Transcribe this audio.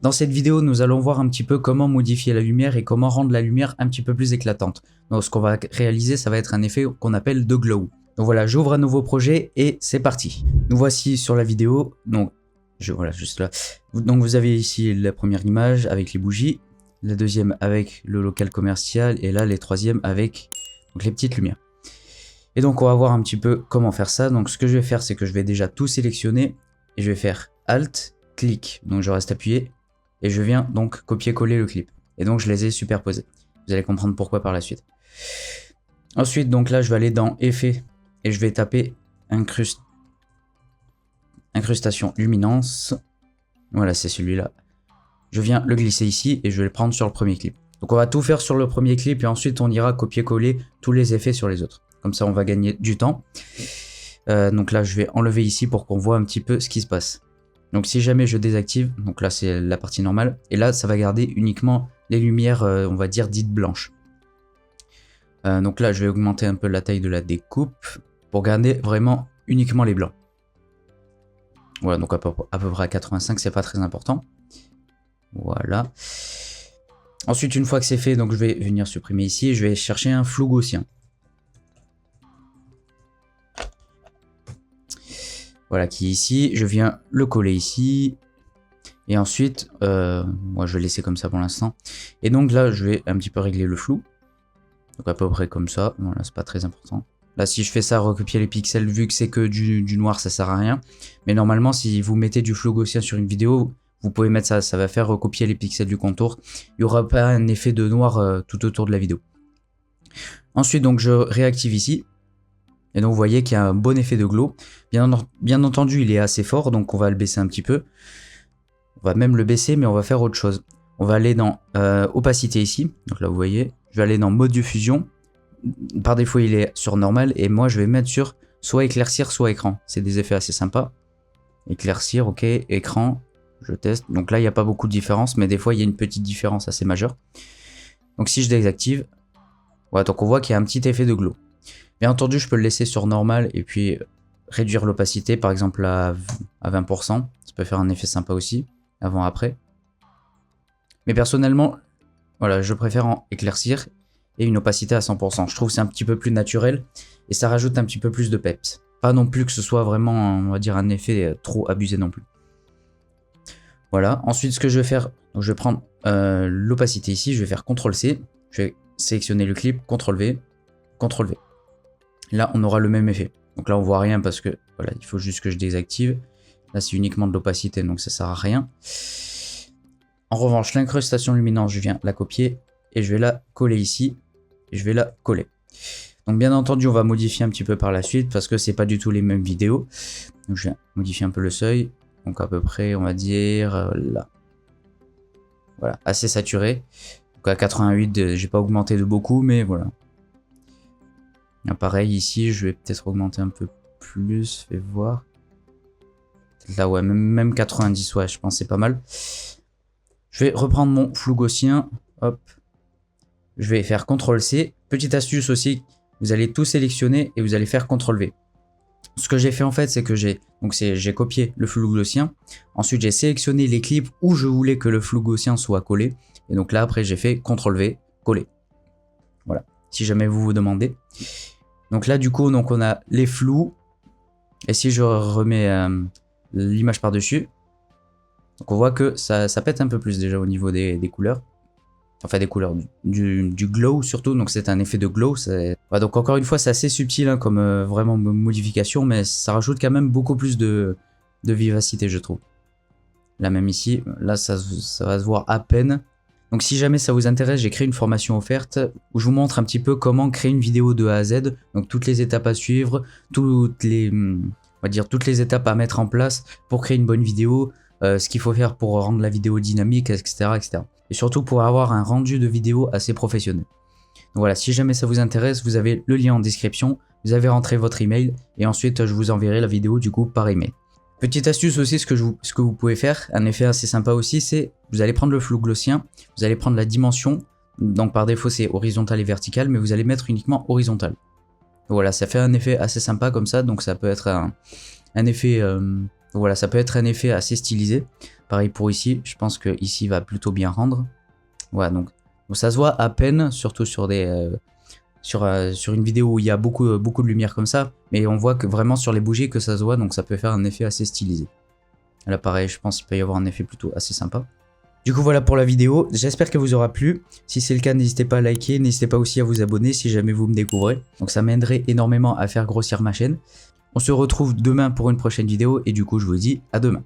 Dans cette vidéo, nous allons voir un petit peu comment modifier la lumière et comment rendre la lumière un petit peu plus éclatante. Donc ce qu'on va réaliser, ça va être un effet qu'on appelle de glow. Donc voilà, j'ouvre un nouveau projet et c'est parti. Nous voici sur la vidéo, donc voilà, juste là. Donc vous avez ici la première image avec les bougies, la deuxième avec le local commercial et là les troisièmes avec donc, les petites lumières. Et donc on va voir un petit peu comment faire ça. Donc ce que je vais faire, c'est que je vais déjà tout sélectionner et je vais faire Alt, clic, donc je reste appuyé et je viens donc copier-coller le clip. Et donc je les ai superposés. Vous allez comprendre pourquoi par la suite. Ensuite, donc là je vais aller dans Effets et je vais taper Incrustation Luminance. Voilà, c'est celui-là. Je viens le glisser ici et je vais le prendre sur le premier clip. Donc on va tout faire sur le premier clip et ensuite on ira copier-coller tous les effets sur les autres. Comme ça on va gagner du temps. Donc là je vais enlever ici pour qu'on voit un petit peu ce qui se passe. Donc si jamais je désactive, donc là c'est la partie normale. Et là ça va garder uniquement les lumières on va dire dites blanches. Donc là je vais augmenter un peu la taille de la découpe pour garder vraiment uniquement les blancs. Voilà, donc à peu près à 85, c'est pas très important. Voilà. Ensuite, une fois que c'est fait, donc je vais venir supprimer ici et je vais chercher un flou gaussien. Voilà, qui est ici. Je viens le coller ici. Et ensuite, moi je vais laisser comme ça pour l'instant. Et donc là, je vais un petit peu régler le flou. Donc à peu près comme ça. Voilà, c'est pas très important. Là, si je fais ça, recopier les pixels, vu que c'est que du noir, ça sert à rien. Mais normalement, si vous mettez du flou gaussien sur une vidéo, vous pouvez mettre ça, ça va faire recopier les pixels du contour. Il n'y aura pas un effet de noir tout autour de la vidéo. Ensuite, donc je réactive ici. Et donc vous voyez qu'il y a un bon effet de glow. Bien entendu, il est assez fort, donc on va le baisser un petit peu. On va même le baisser, mais on va faire autre chose. On va aller dans opacité ici. Donc là, vous voyez, je vais aller dans mode diffusion. Par défaut, il est sur normal. Et moi, je vais mettre sur soit éclaircir, soit écran. C'est des effets assez sympas. Éclaircir, ok. Écran, je teste. Donc là, il n'y a pas beaucoup de différence, mais des fois, il y a une petite différence assez majeure. Donc si je désactive, voilà, donc on voit qu'il y a un petit effet de glow. Bien entendu, je peux le laisser sur normal et puis réduire l'opacité, par exemple à 20%. Ça peut faire un effet sympa aussi, avant-après. Mais personnellement, voilà, je préfère en éclaircir et une opacité à 100%. Je trouve que c'est un petit peu plus naturel et ça rajoute un petit peu plus de peps. Pas non plus que ce soit vraiment, on va dire, un effet trop abusé non plus. Voilà, ensuite ce que je vais faire, donc je vais prendre l'opacité ici, je vais faire CTRL-C, je vais sélectionner le clip, CTRL-V, CTRL-V. Là, on aura le même effet. Donc là, on voit rien parce que, voilà, il faut juste que je désactive. Là, c'est uniquement de l'opacité, donc ça sert à rien. En revanche, l'incrustation luminance, je viens la copier et je vais la coller ici. Et je vais la coller. Donc bien entendu, on va modifier un petit peu par la suite parce que c'est pas du tout les mêmes vidéos. Donc je viens modifier un peu le seuil. Donc à peu près, on va dire là. Voilà, assez saturé. Donc à 88, j'ai pas augmenté de beaucoup, mais voilà. Pareil ici, je vais peut-être augmenter un peu plus, fais voir. Là ouais, même 90, ouais, je pense c'est pas mal. Je vais reprendre mon flou gaussien, hop. Je vais faire CTRL-C. Petite astuce aussi, vous allez tout sélectionner et vous allez faire CTRL-V. Ce que j'ai fait en fait, c'est que j'ai copié le flou gaussien. Ensuite, j'ai sélectionné les clips où je voulais que le flou gaussien soit collé. Et donc là, après, j'ai fait CTRL-V, coller. Voilà, si jamais vous vous demandez. Donc là, du coup, donc on a les flous. Et si je remets l'image par-dessus, donc on voit que ça pète un peu plus déjà au niveau des couleurs. Enfin des couleurs, du glow surtout, donc c'est un effet de glow. Ouais, donc encore une fois, c'est assez subtil hein, comme vraiment modification, mais ça rajoute quand même beaucoup plus de vivacité, je trouve. Là même ici, là ça va se voir à peine. Donc si jamais ça vous intéresse, j'ai créé une formation offerte où je vous montre un petit peu comment créer une vidéo de A à Z, donc toutes les étapes à suivre, toutes les étapes à mettre en place pour créer une bonne vidéo, ce qu'il faut faire pour rendre la vidéo dynamique, etc., etc. Et surtout pour avoir un rendu de vidéo assez professionnel. Donc voilà, si jamais ça vous intéresse, vous avez le lien en description, vous avez rentré votre email et ensuite je vous enverrai la vidéo du coup par email. Petite astuce aussi, ce que vous pouvez faire, un effet assez sympa aussi, c'est vous allez prendre le flou gaussien, vous allez prendre la dimension, donc par défaut c'est horizontal et vertical, mais vous allez mettre uniquement horizontal. Voilà, ça fait un effet assez sympa comme ça, donc ça peut être un effet Donc voilà, ça peut être un effet assez stylisé. Pareil pour ici, je pense que ici va plutôt bien rendre. Voilà, donc ça se voit à peine, surtout sur des sur une vidéo où il y a beaucoup de lumière comme ça, mais on voit que vraiment sur les bougies que ça se voit, donc ça peut faire un effet assez stylisé. Là pareil, je pense qu'il peut y avoir un effet plutôt assez sympa. Du coup voilà pour la vidéo, j'espère qu'elle vous aura plu. Si c'est le cas, n'hésitez pas à liker, n'hésitez pas aussi à vous abonner si jamais vous me découvrez. Donc ça m'aiderait énormément à faire grossir ma chaîne. On se retrouve demain pour une prochaine vidéo et du coup je vous dis à demain.